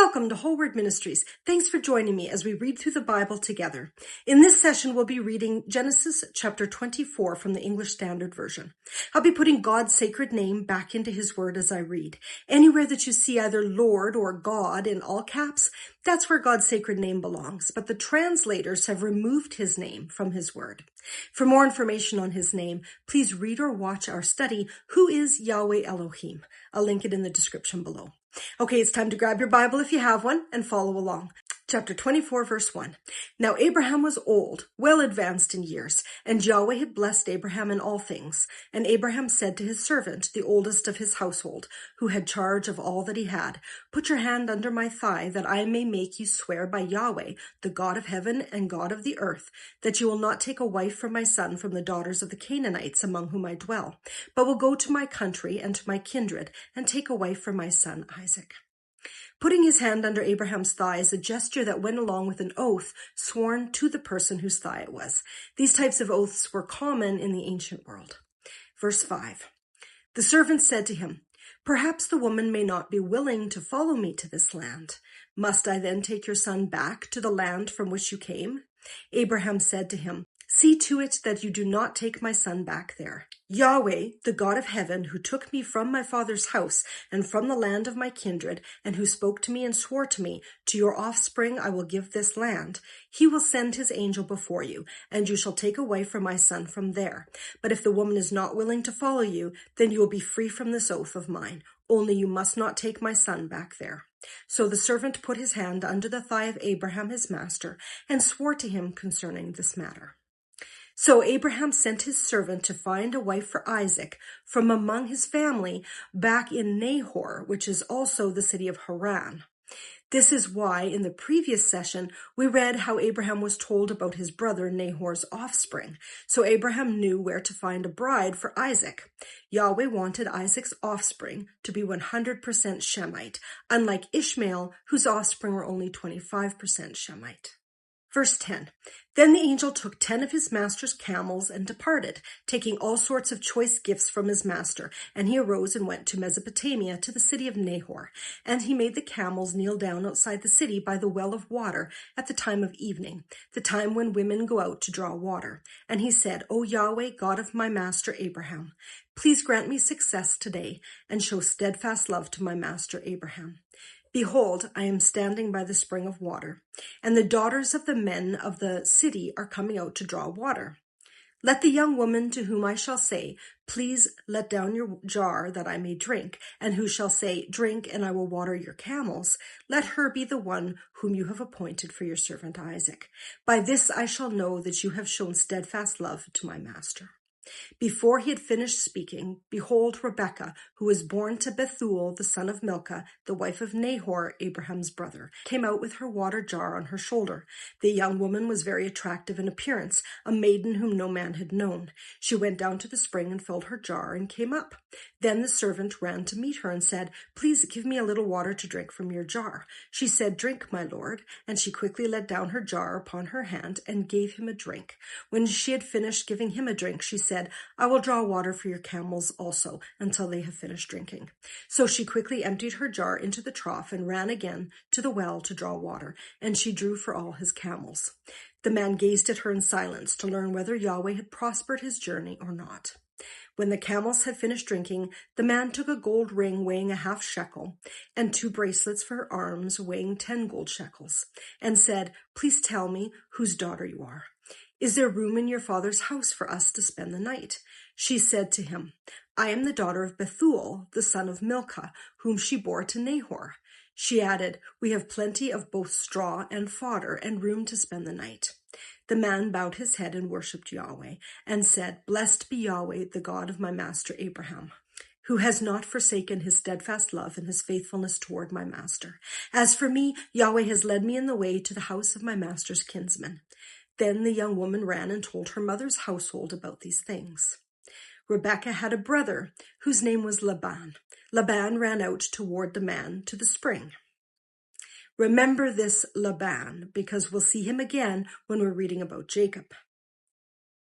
Welcome to Whole Word Ministries. Thanks for joining me as we read through the Bible together. In this session, we'll be reading Genesis chapter 24 from the English Standard Version. I'll be putting God's sacred name back into his word as I read. Anywhere that you see either Lord or God in all caps, that's where God's sacred name belongs, but the translators have removed his name from his word. For more information on his name, please read or watch our study, Who is Yahweh Elohim? I'll link it in the description below. Okay, it's time to grab your Bible if you have one and follow along. Chapter 24, verse 1. Now Abraham was old, well advanced in years, and Yahweh had blessed Abraham in all things. And Abraham said to his servant, the oldest of his household, who had charge of all that he had, Put your hand under my thigh, that I may make you swear by Yahweh, the God of heaven and God of the earth, that you will not take a wife for my son from the daughters of the Canaanites among whom I dwell, but will go to my country and to my kindred, and take a wife for my son Isaac. Putting his hand under Abraham's thigh is a gesture that went along with an oath sworn to the person whose thigh it was. These types of oaths were common in the ancient world. Verse 5. The servant said to him, Perhaps the woman may not be willing to follow me to this land. Must I then take your son back to the land from which you came? Abraham said to him, See to it that you do not take my son back there. Yahweh, the God of heaven, who took me from my father's house and from the land of my kindred, and who spoke to me and swore to me, To your offspring I will give this land. He will send his angel before you, and you shall take a wife for my son from there. But if the woman is not willing to follow you, then you will be free from this oath of mine. Only you must not take my son back there. So the servant put his hand under the thigh of Abraham his master, and swore to him concerning this matter. So Abraham sent his servant to find a wife for Isaac from among his family back in Nahor, which is also the city of Haran. This is why in the previous session we read how Abraham was told about his brother Nahor's offspring. So Abraham knew where to find a bride for Isaac. Yahweh wanted Isaac's offspring to be 100% Shemite, unlike Ishmael, whose offspring were only 25% Shemite. Verse 10, Then the angel took 10 of his master's camels and departed, taking all sorts of choice gifts from his master. And he arose and went to Mesopotamia, to the city of Nahor. And he made the camels kneel down outside the city by the well of water at the time of evening, the time when women go out to draw water. And he said, O Yahweh, God of my master Abraham, please grant me success today, and show steadfast love to my master Abraham. Behold, I am standing by the spring of water, and the daughters of the men of the city are coming out to draw water. Let the young woman to whom I shall say, Please let down your jar that I may drink, and who shall say, Drink, and I will water your camels, let her be the one whom you have appointed for your servant Isaac. By this I shall know that you have shown steadfast love to my master. Before he had finished speaking, behold, Rebekah, who was born to Bethuel, the son of Milcah, the wife of Nahor, Abraham's brother, came out with her water jar on her shoulder. The young woman was very attractive in appearance, a maiden whom no man had known. She went down to the spring and filled her jar and came up. Then the servant ran to meet her and said, Please give me a little water to drink from your jar. She said, Drink, my lord. And she quickly let down her jar upon her hand and gave him a drink. When she had finished giving him a drink, she said, I will draw water for your camels also until they have finished drinking. So she quickly emptied her jar into the trough and ran again to the well to draw water, and she drew for all his camels. The man gazed at her in silence to learn whether Yahweh had prospered his journey or not. When the camels had finished drinking, the man took a gold ring weighing a half shekel and 2 bracelets for her arms weighing 10 gold shekels, and said, Please tell me whose daughter you are. Is there room in your father's house for us to spend the night? She said to him, I am the daughter of Bethuel, the son of Milcah, whom she bore to Nahor. She added, We have plenty of both straw and fodder and room to spend the night. The man bowed his head and worshipped Yahweh and said, Blessed be Yahweh, the God of my master Abraham, who has not forsaken his steadfast love and his faithfulness toward my master. As for me, Yahweh has led me in the way to the house of my master's kinsman. Then the young woman ran and told her mother's household about these things. Rebekah had a brother whose name was Laban. Laban ran out toward the man to the spring. Remember this Laban, because we'll see him again when we're reading about Jacob.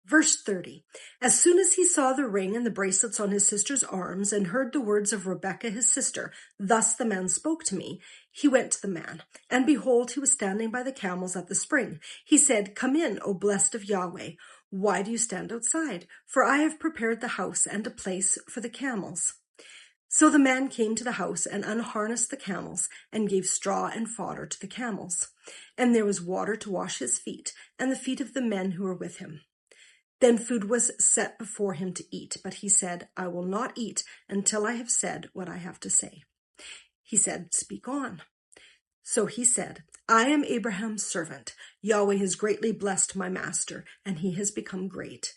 Verse 30. As soon as he saw the ring and the bracelets on his sister's arms and heard the words of Rebekah his sister, "Thus the man spoke to me," he went to the man. And behold, he was standing by the camels at the spring. He said, "Come in, O blessed of Yahweh. Why do you stand outside? For I have prepared the house and a place for the camels." So the man came to the house and unharnessed the camels and gave straw and fodder to the camels. And there was water to wash his feet and the feet of the men who were with him. Then food was set before him to eat, but he said, "I will not eat until I have said what I have to say." He said, "Speak on." So he said, "I am Abraham's servant. Yahweh has greatly blessed my master, and he has become great.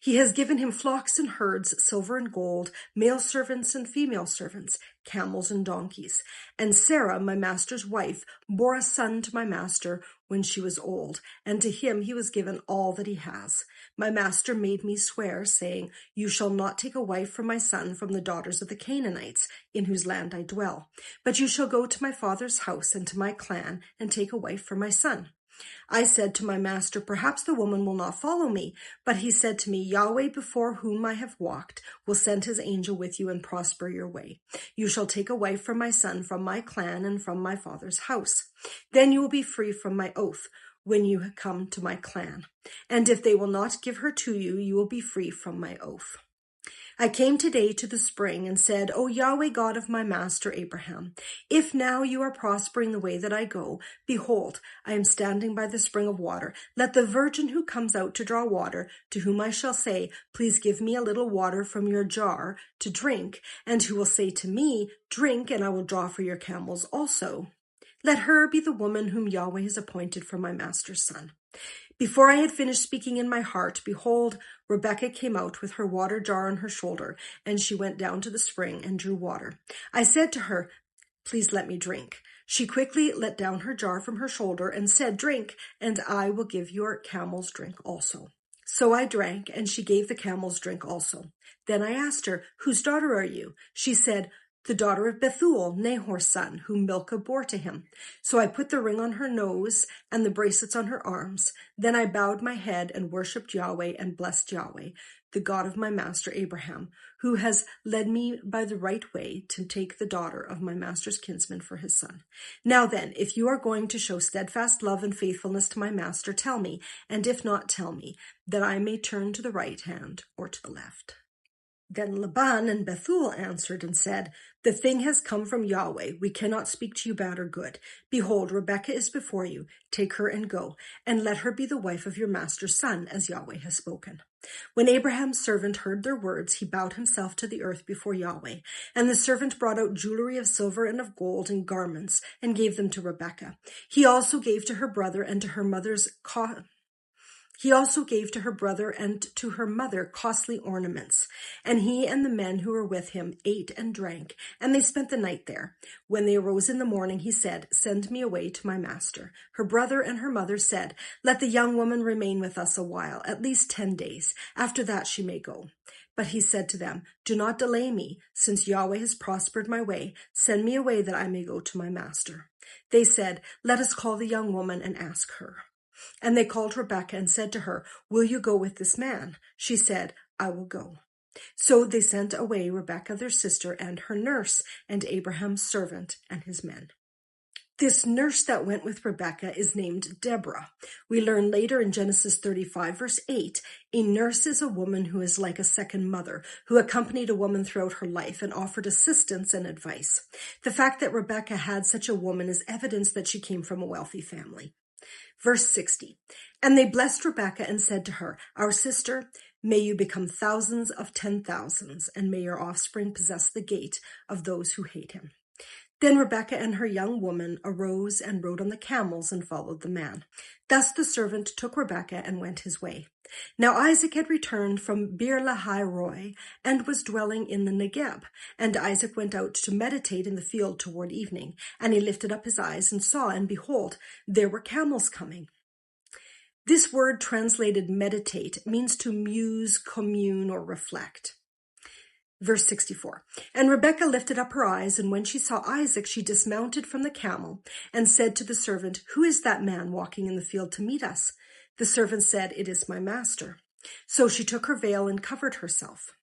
He has given him flocks and herds, silver and gold, male servants and female servants, camels and donkeys. And Sarah, my master's wife, bore a son to my master when she was old, and to him he was given all that he has. My master made me swear, saying, 'You shall not take a wife for my son from the daughters of the Canaanites, in whose land I dwell, but you shall go to my father's house and to my clan and take a wife for my son.' I said to my master, 'Perhaps the woman will not follow me.' But he said to me, 'Yahweh, before whom I have walked, will send his angel with you and prosper your way. You shall take a wife for my son from my clan and from my father's house. Then you will be free from my oath when you come to my clan. And if they will not give her to you, you will be free from my oath.' I came today to the spring and said, 'O Yahweh, God of my master Abraham, if now you are prospering the way that I go, behold, I am standing by the spring of water. Let the virgin who comes out to draw water, to whom I shall say, "Please give me a little water from your jar to drink," and who will say to me, "Drink, and I will draw for your camels also," let her be the woman whom Yahweh has appointed for my master's son.' Before I had finished speaking in my heart, behold, Rebekah came out with her water jar on her shoulder, and she went down to the spring and drew water. I said to her, 'Please let me drink.' She quickly let down her jar from her shoulder and said, 'Drink, and I will give your camels drink also.' So I drank, and she gave the camels drink also. Then I asked her, 'Whose daughter are you?' She said, 'The daughter of Bethuel, Nahor's son, whom Milcah bore to him.' So I put the ring on her nose and the bracelets on her arms. Then I bowed my head and worshipped Yahweh and blessed Yahweh, the God of my master Abraham, who has led me by the right way to take the daughter of my master's kinsman for his son. Now then, if you are going to show steadfast love and faithfulness to my master, tell me, and if not, tell me, that I may turn to the right hand or to the left." Then Laban and Bethuel answered and said, "The thing has come from Yahweh. We cannot speak to you bad or good. Behold, Rebekah is before you. Take her and go, and let her be the wife of your master's son, as Yahweh has spoken." When Abraham's servant heard their words, he bowed himself to the earth before Yahweh. And the servant brought out jewelry of silver and of gold and garments, and gave them to Rebekah. He also gave to her brother and to her mother costly ornaments. And he and the men who were with him ate and drank, and they spent the night there. When they arose in the morning, he said, "Send me away to my master." Her brother and her mother said, "Let the young woman remain with us a while, at least 10 days. After that she may go." But he said to them, "Do not delay me, since Yahweh has prospered my way. Send me away that I may go to my master." They said, "Let us call the young woman and ask her." And they called Rebekah and said to her, "Will you go with this man?" She said, "I will go." So they sent away Rebekah their sister and her nurse, and Abraham's servant and his men. This nurse that went with Rebekah is named Deborah. We learn later in Genesis 35, verse 8, a nurse is a woman who is like a second mother, who accompanied a woman throughout her life and offered assistance and advice. The fact that Rebekah had such a woman is evidence that she came from a wealthy family. Verse 60, and they blessed Rebekah and said to her, "Our sister, may you become thousands of 10,000s, and may your offspring possess the gate of those who hate him." Then Rebekah and her young woman arose and rode on the camels and followed the man. Thus the servant took Rebekah and went his way. Now Isaac had returned from Beer-lahai-roi and was dwelling in the Negeb. And Isaac went out to meditate in the field toward evening. And he lifted up his eyes and saw, and behold, there were camels coming. This word translated meditate means to muse, commune, or reflect. Verse 64, and Rebekah lifted up her eyes, and when she saw Isaac, she dismounted from the camel and said to the servant, "Who is that man walking in the field to meet us?" The servant said, "It is my master." So she took her veil and covered herself.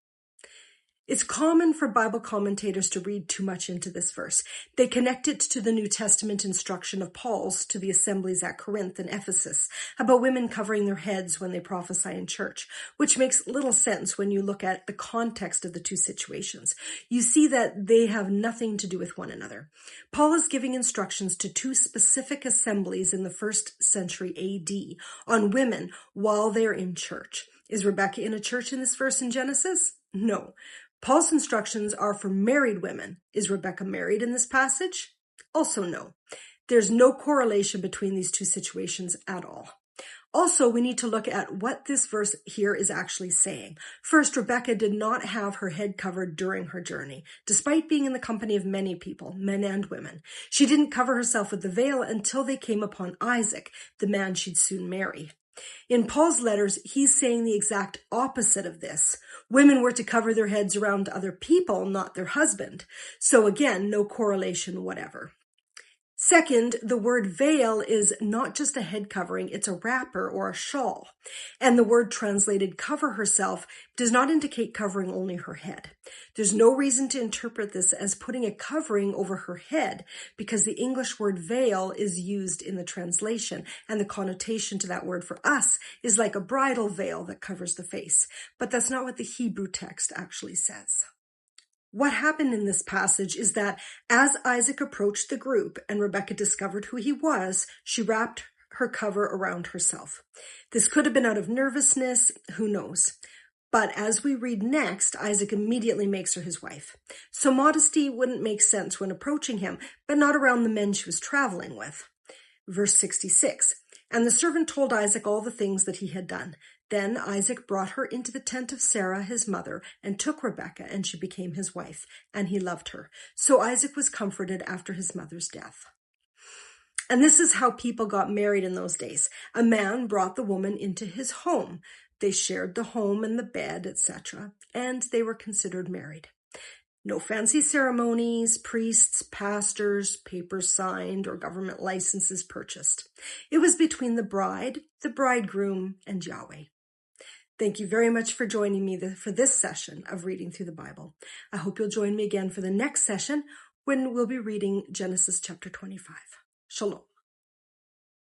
It's common for Bible commentators to read too much into this verse. They connect it to the New Testament instruction of Paul's to the assemblies at Corinth and Ephesus about women covering their heads when they prophesy in church, which makes little sense when you look at the context of the two situations. You see that they have nothing to do with one another. Paul is giving instructions to two specific assemblies in the 1st century AD on women while they're in church. Is Rebecca in a church in this verse in Genesis? No. Paul's instructions are for married women. Is Rebecca married in this passage? Also no. There's no correlation between these two situations at all. Also, we need to look at what this verse here is actually saying. First, Rebecca did not have her head covered during her journey, despite being in the company of many people, men and women. She didn't cover herself with the veil until they came upon Isaac, the man she'd soon marry. In Paul's letters, he's saying the exact opposite of this. Women were to cover their heads around other people, not their husband. So again, no correlation whatever. Second, the word veil is not just a head covering, it's a wrapper or a shawl. And the word translated cover herself does not indicate covering only her head. There's no reason to interpret this as putting a covering over her head because the English word veil is used in the translation, and the connotation to that word for us is like a bridal veil that covers the face. But that's not what the Hebrew text actually says. What happened in this passage is that as Isaac approached the group and Rebecca discovered who he was, she wrapped her cover around herself. This could have been out of nervousness, who knows? But as we read next, Isaac immediately makes her his wife. So modesty wouldn't make sense when approaching him, but not around the men she was traveling with. Verse 66, and the servant told Isaac all the things that he had done. Then Isaac brought her into the tent of Sarah, his mother, and took Rebekah, and she became his wife, and he loved her. So Isaac was comforted after his mother's death. And this is how people got married in those days. A man brought the woman into his home. They shared the home and the bed, etc., and they were considered married. No fancy ceremonies, priests, pastors, papers signed, or government licenses purchased. It was between the bride, the bridegroom, and Yahweh. Thank you very much for joining me for this session of Reading Through the Bible. I hope you'll join me again for the next session when we'll be reading Genesis chapter 25. Shalom.